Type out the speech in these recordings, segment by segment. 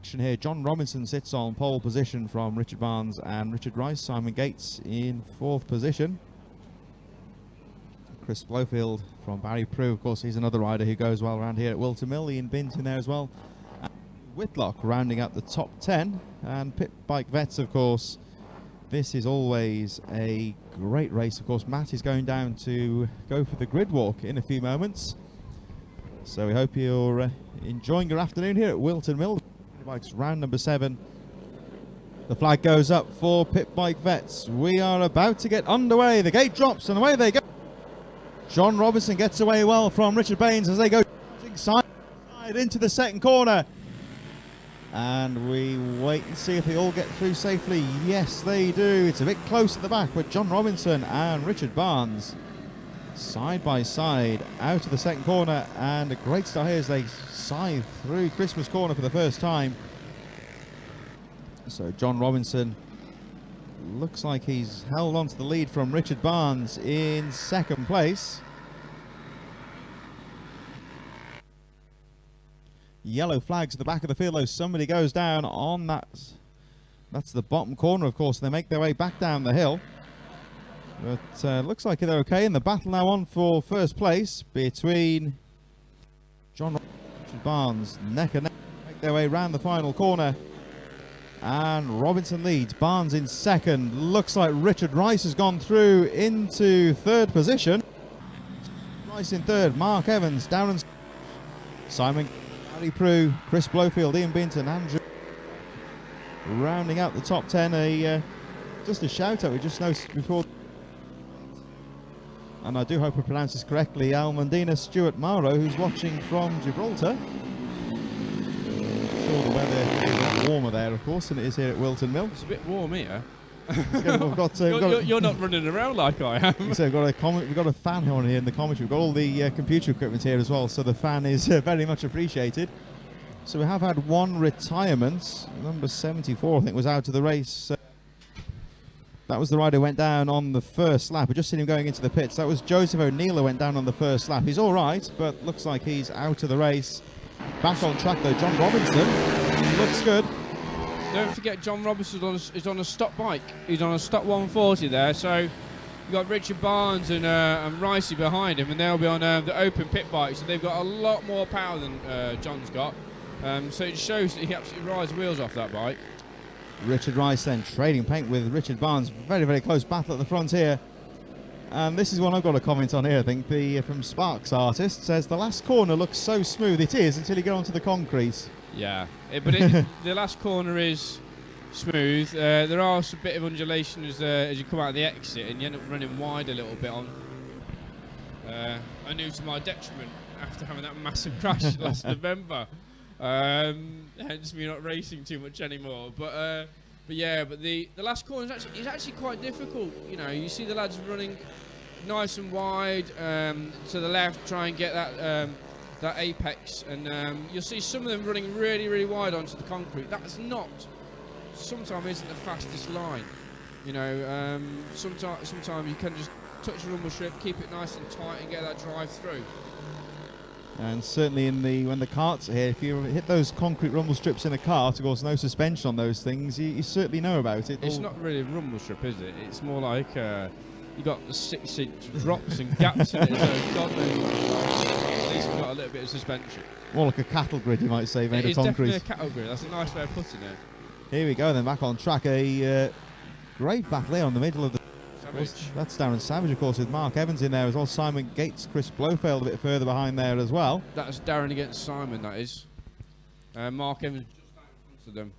action here. John Robinson sits on pole position from Richard Barnes and Richard Rice. Simon Gates in 4th position. Chris Blofield from Barry Prue, of course, he's another rider who goes well around here at Whilton Mill. Ian Bint in there as well. And Whitlock rounding out the top 10. And Pit Bike Vets, of course. This is always a great race. Of course, Matt is going down to go for the grid walk in a few moments. So we hope you're enjoying your afternoon here at Whilton Mill. Bikes round number 7. The flag goes up for Pit Bike Vets. We are about to get underway. The gate drops and away they go. John Robinson gets away well from Richard Baines as they go side into the second corner. And we wait and see if they all get through safely. Yes, they do. It's a bit close at the back, but John Robinson and Richard Barnes side by side out of the second corner. And a great start here as they scythe through Christmas corner for the first time. So John Robinson looks like he's held on to the lead from Richard Barnes in 2nd place. Yellow flags at the back of the field though. Somebody goes down on that. That's the bottom corner, of course. They make their way back down the hill. But looks like they're okay. And the battle now on for 1st place between John Robinson and Richard Barnes. Neck and neck. Make their way round the final corner. And Robinson leads. Barnes in 2nd. Looks like Richard Rice has gone through into 3rd position. Rice in 3rd. Mark Evans, Darren, Simon, Barry Prue, Chris Blofield, Ian Binton, Andrew. Rounding out the top 10. Just a shout out we just noticed before. And I do hope I pronounce this correctly. Almondina Stuart Morrow, who's watching from Gibraltar. The weather is a lot warmer there, of course, than it is here at Whilton Mill. It's a bit warm here. You're not running around like I am. So we've got a fan on here in the commentary. We've got all the computer equipment here as well, so the fan is very much appreciated. So we have had one retirement. Number 74, I think, was out of the race. That was the rider who went down on the 1st lap. We just seen him going into the pits. That was Joseph O'Neill who went down on the 1st lap. He's all right, but looks like he's out of the race. Back on track though, John Robinson looks good. Don't forget John Robinson is on a stock bike. He's on a stock 140 there, so you've got Richard Barnes and Ricey behind him, and they'll be on the open pit bike, so they've got a lot more power than John's got. So it shows that he absolutely rides the wheels off that bike. Richard Rice then trading paint with Richard Barnes. Very, very close battle at the front here. And this is one I've got a comment on here, I think. From Sparks Artist says the last corner looks so smooth. It is until you go onto the concrete. Yeah, but the last corner is smooth. There are a bit of undulation as you come out of the exit, and you end up running wide a little bit on. I knew to my detriment after having that massive crash last November. Hence me not racing too much anymore. But the last corner is actually quite difficult. You know, you see the lads running nice and wide to the left, try and get that apex, and you'll see some of them running really, really wide onto the concrete. That's sometimes isn't the fastest line. You know, sometimes you can just touch the rumble strip, keep it nice and tight, and get that drive through. And certainly when the karts are here, if you hit those concrete rumble strips in a kart, of course, no suspension on those things, you certainly know about it. It's not really a rumble strip, is it? It's more like you got the 6-inch drops and gaps in it, so God knows. At least we've got a little bit of suspension. More like a cattle grid, you might say, made of concrete. It's definitely a cattle grid. That's a nice way of putting it. Here we go, then back on track. A great battle here on the middle of the. That's Darren Savage, of course, with Mark Evans in there as well. Simon Gates, Chris Blofield a bit further behind there as well. That's Darren against Simon, that is. Mark Evans just out in front of them.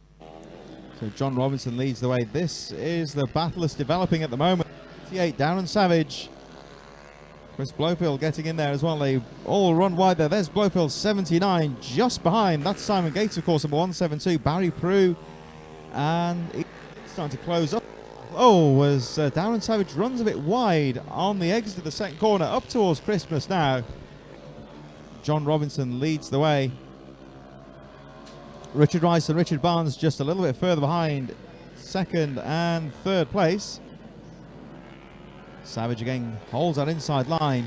So John Robinson leads the way. This is the battle that's developing at the moment. 88, Darren Savage. Chris Blofield getting in there as well. They all run wide there. There's Blofield, 79, just behind. That's Simon Gates, of course, number 172. Barry Prue. And it's starting to close up. Oh, as Darren Savage runs a bit wide on the exit of the second corner, up towards Christmas now. John Robinson leads the way. Richard Rice and Richard Barnes just a little bit further behind, 2nd and 3rd place. Savage again holds that inside line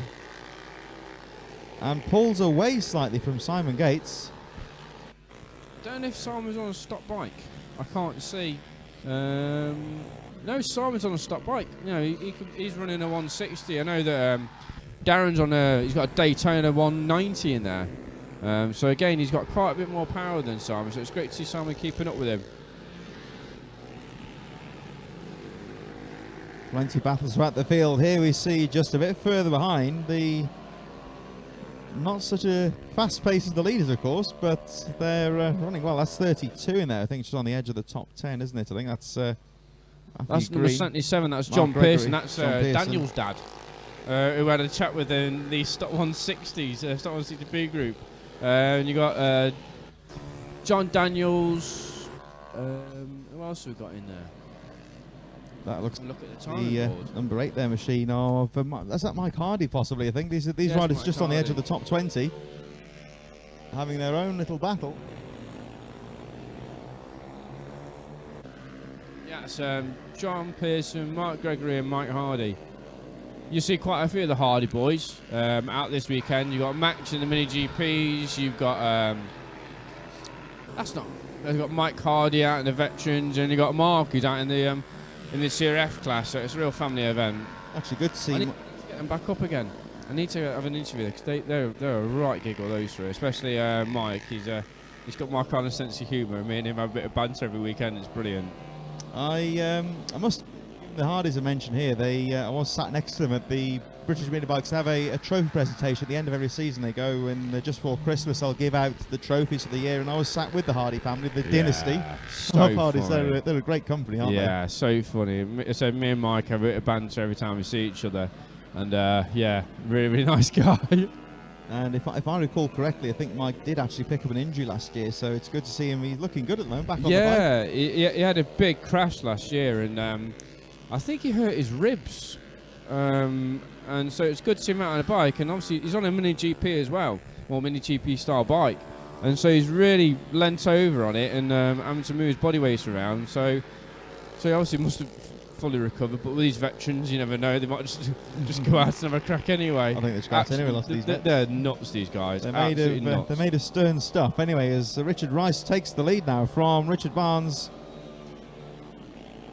and pulls away slightly from Simon Gates. don't know if Simon's on a stop bike. I can't see. No, Simon's on a stop bike. You know, he's running a 160. I know that Darren's on he's got a Daytona 190 in there. So again, he's got quite a bit more power than Simon. So it's great to see Simon keeping up with him. Plenty of battles throughout the field. Here we see just a bit further behind the not such a fast pace as the leaders, of course, but they're running well. That's 32 in there. I think it's just on the edge of the top 10, isn't it? I think that's number 77. That's Mark John Gregory. Pearson. That's John Pearson. Daniel's dad, who had a chat with the Stock 160s, Stock 160B group. And you got John Daniels. Who else have we got in there? That looks look at the time board. Number 8 there machine of that's that Mike Hardy possibly. I think these riders Mike just Hardy. on the edge of the top 20, having their own little battle. Yeah, it's John Pearson, Mark Gregory, and Mike Hardy. You see quite a few of the Hardy boys out this weekend. You've got Max in the mini GPs. You've got You've got Mike Hardy out in the veterans, and you've got Mark who's out in the CRF class. So it's a real family event. Actually, good to see. I need to get them back up again. I need to have an interview because they're a right giggle, those three, especially Mike. He's got my kind of sense of humour. Me and him have a bit of banter every weekend. It's brilliant. I must. The Hardys are mentioned here. I was sat next to them at the British Mini Bikes. Have a trophy presentation at the end of every season. They go and just before Christmas, I'll give out the trophies of the year. And I was sat with the Hardy family, the dynasty of Hardys. They're a great company, aren't they? Yeah, so funny. So me and Mike have a bit of banter every time we see each other. And yeah, really, really nice guy. And if I recall correctly, I think Mike did actually pick up an injury last year, so it's good to see him. He's looking good at the moment, back on the bike. Yeah, he had a big crash last year, and I think he hurt his ribs. And so it's good to see him out on a bike, and obviously he's on a mini GP as well, or mini GP style bike. And so he's really leant over on it and having to move his body weight around. So he obviously must have fully recovered, but with these veterans, you never know, they might just go out and have a crack anyway. I think they're scrapped anyway. They're nuts, these guys. They're made of stern stuff. Anyway, as Richard Rice takes the lead now from Richard Barnes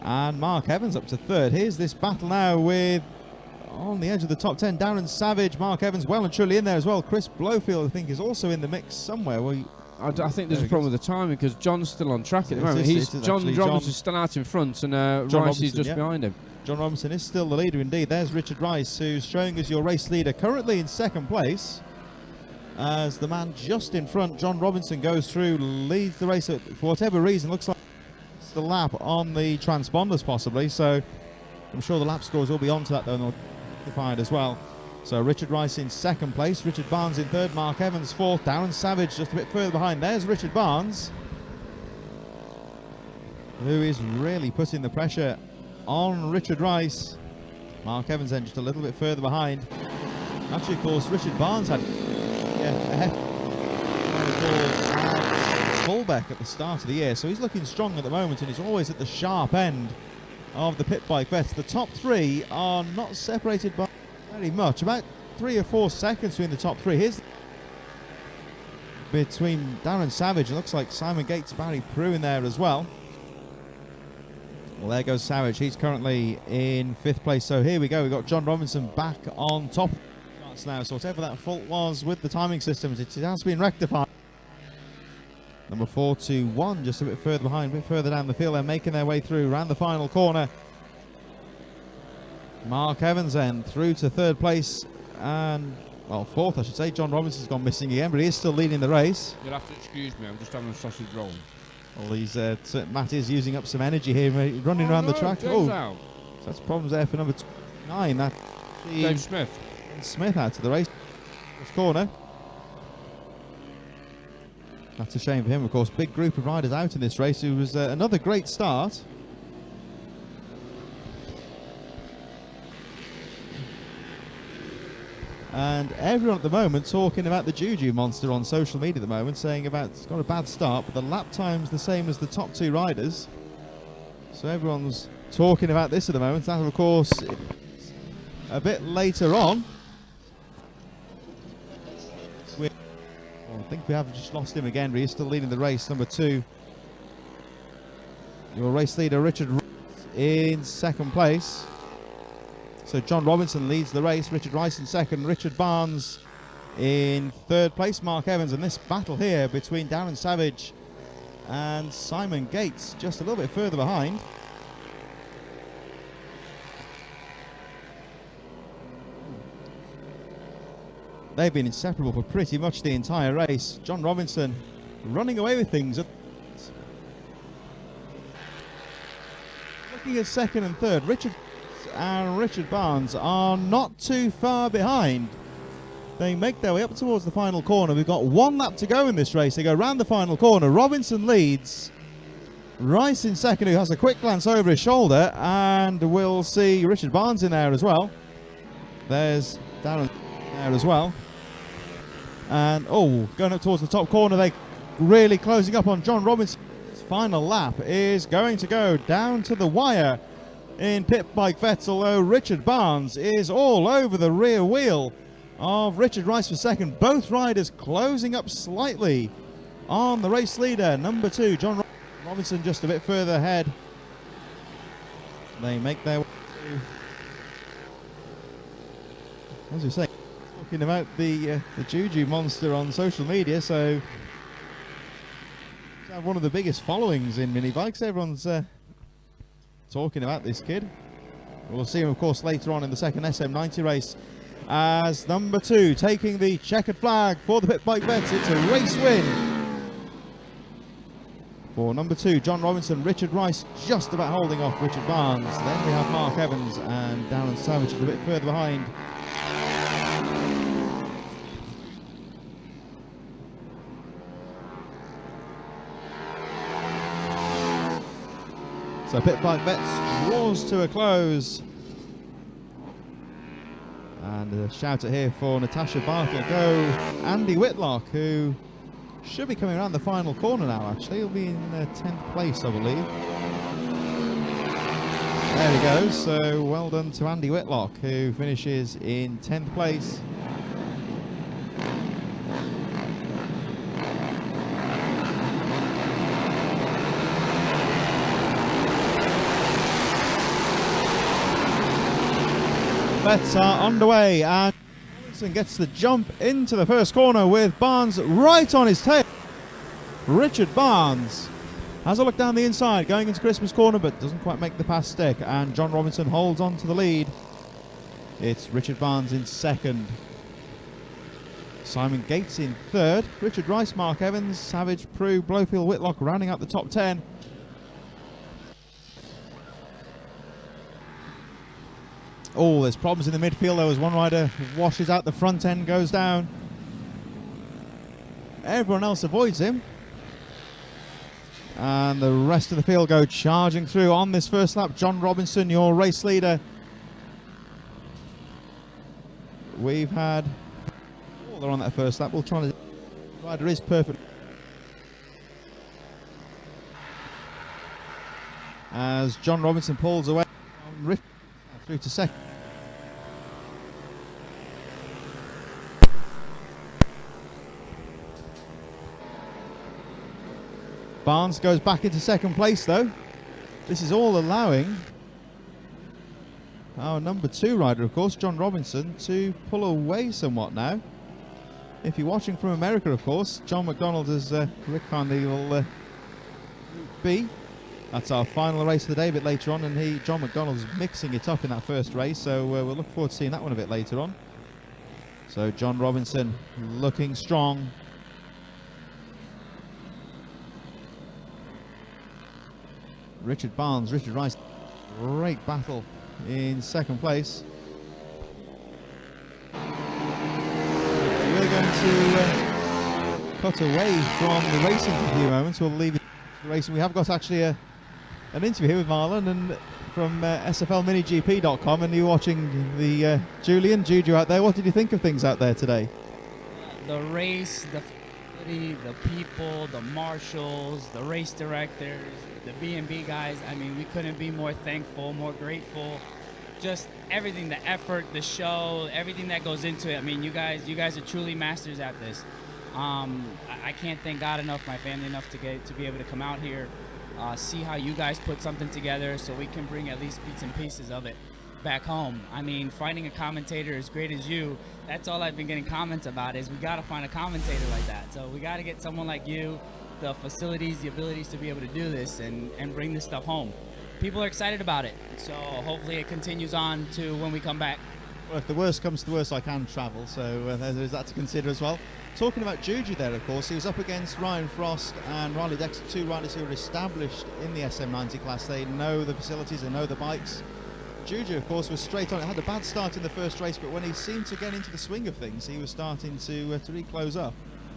and Mark Evans up to third. Here's this battle now with, on the edge of the top 10, Darren Savage, Mark Evans well and truly in there as well. Chris Blowfield, I think, is also in the mix somewhere. I think there's a problem with the timing because John's still on track at the moment. John Robinson's still out in front, and Rice is just behind him. John Robinson is still the leader indeed. There's Richard Rice, who's showing us your race leader, currently in second place. As the man just in front, John Robinson, goes through, leads the race for whatever reason. Looks like it's the lap on the transponders possibly, so I'm sure the lap scores will be onto that though, and they'll be defined as well. So Richard Rice in second place, Richard Barnes in third, Mark Evans fourth, Darren Savage just a bit further behind. There's Richard Barnes, who is really putting the pressure on Richard Rice. Mark Evans then just a little bit further behind. Actually, of course, Richard Barnes had a fullback at the start of the year, so he's looking strong at the moment, and he's always at the sharp end of the pit bike vets. The top three are not separated by very much, about 3 or 4 seconds between the top three. Here's between Darren Savage, it looks like Simon Gates, Barry Prue in there as well. Well, there goes Savage. He's currently in 5th place. So here we go. We've got John Robinson back on top now. So whatever that fault was with the timing systems, it has been rectified. Number 421, just a bit further behind, a bit further down the field. They're making their way through around the final corner. Mark Evans then through to 3rd place and, well, 4th I should say. John Robinson's gone missing again, but he is still leading the race. You'll have to excuse me, I'm just having a sausage roll. Well, Matt is using up some energy here, running around the track. So that's problems there for number 9. That's Dave Smith. Smith out to the race. First corner. That's a shame for him, of course. Big group of riders out in this race. It was another great start. And everyone at the moment talking about the Juju monster on social media at the moment, saying about it's got a bad start, but the lap time's the same as the top 2 riders. So everyone's talking about this at the moment. That, of course, a bit later on. think we have just lost him again, but he's still leading the race. Number 2, your race leader, Richard, in second place. So John Robinson leads the race, Richard Rice in second, Richard Barnes in third place, Mark Evans. And this battle here between Darren Savage and Simon Gates just a little bit further behind. They've been inseparable for pretty much the entire race. John Robinson running away with things. Looking at second and third, Richard and Richard Barnes are not too far behind. They make their way up towards the final corner. We've got 1 lap to go in this race. They go round the final corner. Robinson leads. Rice in second, who has a quick glance over his shoulder, and we'll see Richard Barnes in there as well. There's Darren there as well. And going up towards the top corner, they really closing up on John Robinson. His final lap is going to go down to the wire in pit bike vets, although Richard Barnes is all over the rear wheel of Richard Rice for second. Both riders closing up slightly on the race leader, number 2, John Robinson, just a bit further ahead. They make their way to, as we say, talking about the Juju monster on social media, so have one of the biggest followings in mini bikes. Everyone's talking about this kid. We'll see him, of course, later on in the second SM90 race as number 2 taking the checkered flag for the pit bike vets. It's a race win for number 2, John Robinson. Richard Rice just about holding off Richard Barnes. Then we have Mark Evans and Darren Savage a bit further behind. So pit bike vets draws to a close. And a shout out here for Natasha Barker. Go Andy Whitlock, who should be coming around the final corner now, actually. He'll be in 10th place, I believe. There he goes. So well done to Andy Whitlock, who finishes in 10th place. Bets are underway, and Robinson gets the jump into the first corner with Barnes right on his tail. Richard Barnes has a look down the inside, going into Christmas corner, but doesn't quite make the pass stick, and John Robinson holds on to the lead. It's Richard Barnes in second. Simon Gates in third. Richard Rice, Mark Evans, Savage, Prue, Blowfield, Whitlock rounding out the top 10. Oh, there's problems in the midfield though, as one rider washes out the front end, goes down. Everyone else avoids him. And the rest of the field go charging through on this first lap. John Robinson, your race leader. We've had... Oh, they're on that first lap. We'll try to... The rider is perfect. As John Robinson pulls away through to second. Barnes goes back into second place though. This is all allowing our number 2 rider, of course, John Robinson, to pull away somewhat now. If you're watching from America, of course, John McDonald is Rick Conley will be. That's our final race of the day a bit later on, and John McDonald's mixing it up in that first race, so we'll look forward to seeing that one a bit later on. So John Robinson looking strong. Richard Barnes, Richard Rice, great battle in second place. We're going to cut away from the racing for a few moments. We'll leave it to the racing. We have got actually an interview here with Marlon and from SFLMiniGP.com, and you're watching the Juju out there. What did you think of things out there today? The race, the facility, the people, the marshals, the race directors, the BMB guys. I mean, we couldn't be more thankful, more grateful. Just everything, the effort, the show, everything that goes into it. I mean, you guys are truly masters at this. I can't thank God enough, my family enough to be able to come out here, see how you guys put something together so we can bring at least bits and pieces of it back home. I mean, finding a commentator as great as you, that's all I've been getting comments about, is we got to find a commentator like that. So we got to get someone like you, the facilities, the abilities to be able to do this and bring this stuff home. People are excited about it, so hopefully it continues on to when we come back. Well, if the worst comes to the worst, I can travel, so there's that to consider as well. Talking about Juju there, of course, he was up against Ryan Frost and Riley Dexter, two riders who are established in the SM90 class. They know the facilities, they know the bikes. Juju, of course, was straight on. It had a bad start in the first race, but when he seemed to get into the swing of things, he was starting to reclose up.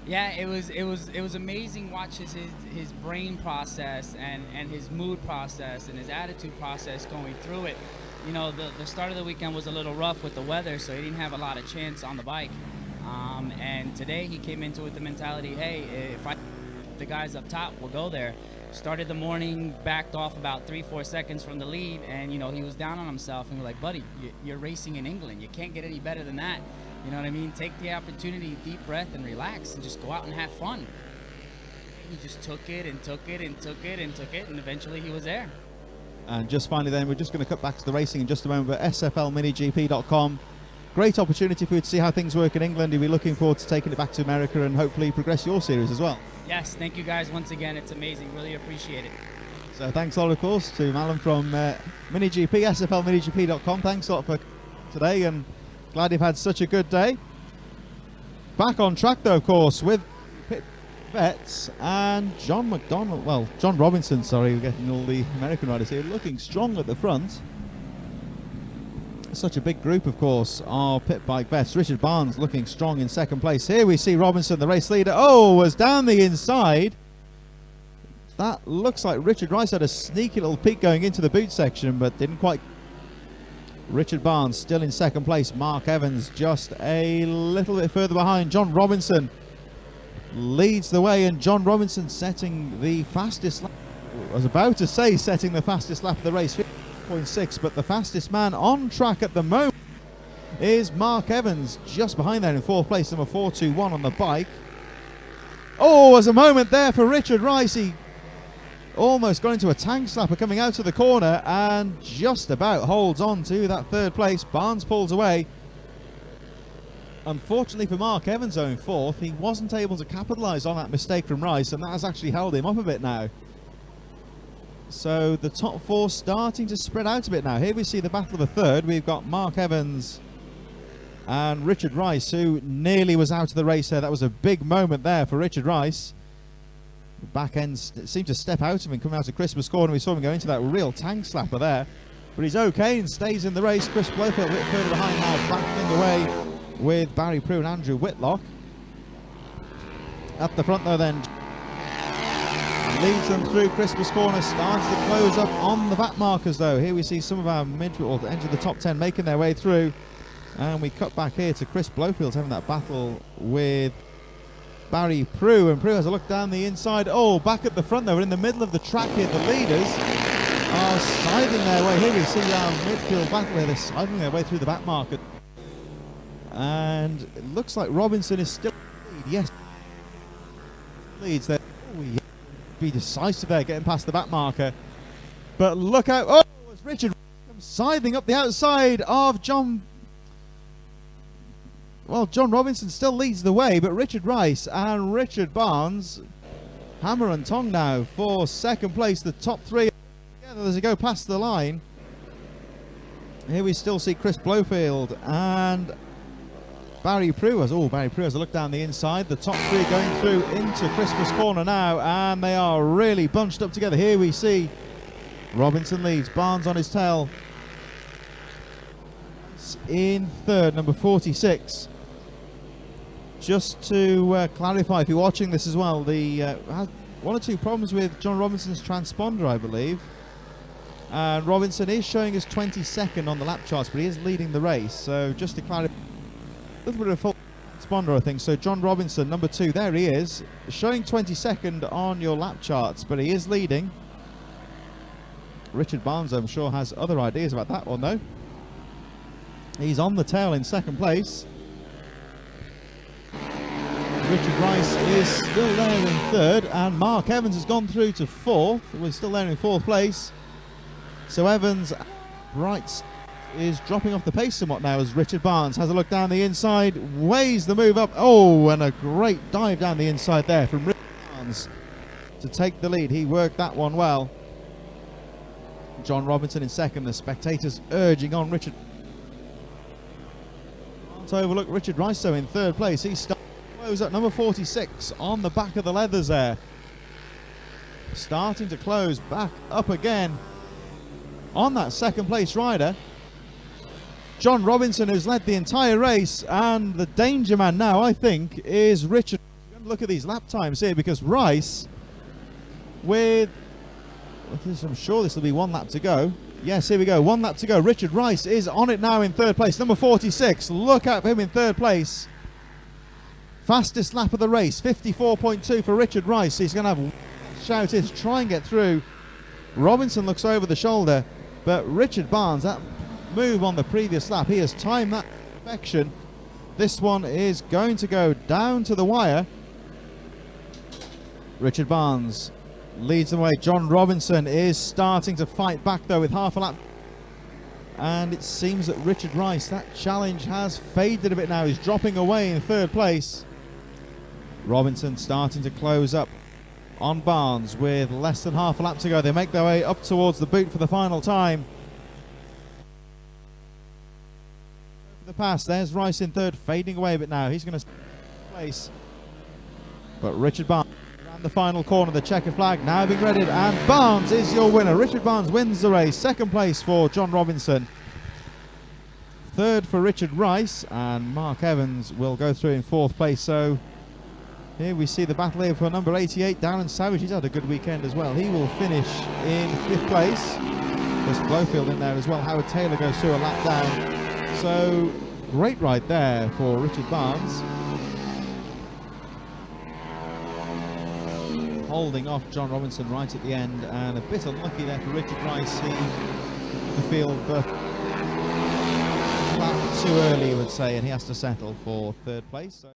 Yeah, it was amazing watching his brain process and his mood process and his attitude process going through it. You know, the start of the weekend was a little rough with the weather, so he didn't have a lot of chance on the bike. And today he came into it with the mentality, hey, if the guys up top will go there. Started the morning, backed off about 3-4 seconds from the lead, and you know, he was down on himself, and we're like, buddy, you're racing in England. You can't get any better than that. You know what I mean? Take the opportunity, deep breath, and relax, and just go out and have fun. He just took it and took it and took it and took it, and eventually he was there. And just finally then, we're just going to cut back to the racing in just a moment, but sflminigp.com. Great opportunity for you to see how things work in England. You'll be looking forward to taking it back to America and hopefully progress your series as well. Yes, thank you guys once again. It's amazing. Really appreciate it. So thanks a lot, of course, to Malin from MiniGP, sflminigp.com. Thanks a lot for today, and glad you've had such a good day. Back on track, though, of course, with Pit Vets and John Robinson, sorry, we're getting all the American riders here, looking strong at the front. Such a big group, of course, of pit bike vets. Richard Barnes looking strong in second place. Here we see Robinson, the race leader. Oh, was down the inside. That looks like Richard Rice had a sneaky little peek going into the boot section, but didn't quite. Richard Barnes still in second place. Mark Evans just a little bit further behind. John Robinson leads the way, and John Robinson setting the fastest lap. I was about to say setting the fastest lap of the race. 0.6, but the fastest man on track at the moment is Mark Evans, just behind there in fourth place, number 421 on the bike. Oh, there's a moment there for Richard Rice. He almost got into a tank slapper coming out of the corner and just about holds on to that third place. Barnes pulls away. Unfortunately for Mark Evans, though, in fourth, he wasn't able to capitalise on that mistake from Rice, and that has actually held him up a bit now. So the top four starting to spread out a bit now. Here we see the battle of the third. We've got Mark Evans and Richard Rice, who nearly was out of the race there. That was a big moment there for Richard Rice. The back end seemed to step out of him coming out of Christmas corner. We saw him go into that real tank slapper there. But he's okay and stays in the race. Chris Blofield a bit further behind now, battling away with Barry Prue and Andrew Whitlock. At the front though then, leads them through Christmas corner, starts to close up on the back markers though. Here we see some of our enter the top 10 making their way through, and we cut back here to Chris Blofield having that battle with Barry Prue, and Prue has a look down the inside. Oh, back at the front though, in the middle of the track here, the leaders are sidling their way. Here we see our midfield battle here, they're sidling their way through the back marker, and it looks like Robinson is still lead. Yes, leads there. Oh, yeah. Be decisive there, getting past the back marker, but look out! Oh, as Richard comes sidling up the outside of John. Well, John Robinson still leads the way, but Richard Rice and Richard Barnes hammer and tong now for second place. The top three together as they go past the line. Here we still see Chris Blofield and Barry Prue has a look down the inside. The top three going through into Christmas corner now, and they are really bunched up together. Here we see Robinson leads, Barnes on his tail. In third, number 46. Just to clarify, if you're watching this as well, the had one or two problems with John Robinson's transponder, I believe. And Robinson is showing us 22nd on the lap charts, but he is leading the race. So just to clarify, a little bit of a full transponder, I think. So John Robinson, number 2, there he is, showing 22nd on your lap charts, but he is leading. Richard Barnes, I'm sure, has other ideas about that one, though. He's on the tail in second place. Richard Rice is still there in third, and Mark Evans has gone through to fourth. We're still there in fourth place. So Evans, Bright, is dropping off the pace somewhat now as Richard Barnes has a look down the inside, weighs the move up. Oh, and a great dive down the inside there from Richard Barnes to take the lead. He worked that one well. John Robinson in second, the spectators urging on Richard. Can't overlook Richard Rice though in third place. He's starting to close up, number 46 on the back of the leathers there. Starting to close back up again on that second place rider. John Robinson has led the entire race, and the danger man now, I think, is Richard. Look at these lap times here, because Rice, with, I'm sure this will be 1 lap to go. Yes, here we go, 1 lap to go. Richard Rice is on it now in third place, number 46. Look at him in third place. Fastest lap of the race, 54.2 for Richard Rice. He's going to have shout in to try and get through. Robinson looks over the shoulder, but Richard Barnes, that move on the previous lap, he has timed that to perfection. This one is going to go down to the wire. Richard Barnes leads the way. John Robinson is starting to fight back though with half a lap, and it seems that Richard Rice, that challenge has faded a bit now. He's dropping away in third place. Robinson starting to close up on Barnes with less than half a lap to go. They make their way up towards the boot for the final time. The pass, there's Rice in third, fading away a bit now. He's going to place, but Richard Barnes around the final corner, the checkered flag now being readied, and Barnes is your winner. Richard Barnes wins the race. Second place for John Robinson, third for Richard Rice, and Mark Evans will go through in fourth place. So here we see the battle here for number 88, Darren Savage. He's had a good weekend as well. He will finish in fifth place. There's Blowfield in there as well. Howard Taylor goes through a lap down. So great ride there for Richard Barnes, holding off John Robinson right at the end, and a bit unlucky there for Richard Rice. He took the field but flat too early, you would say, and he has to settle for third place.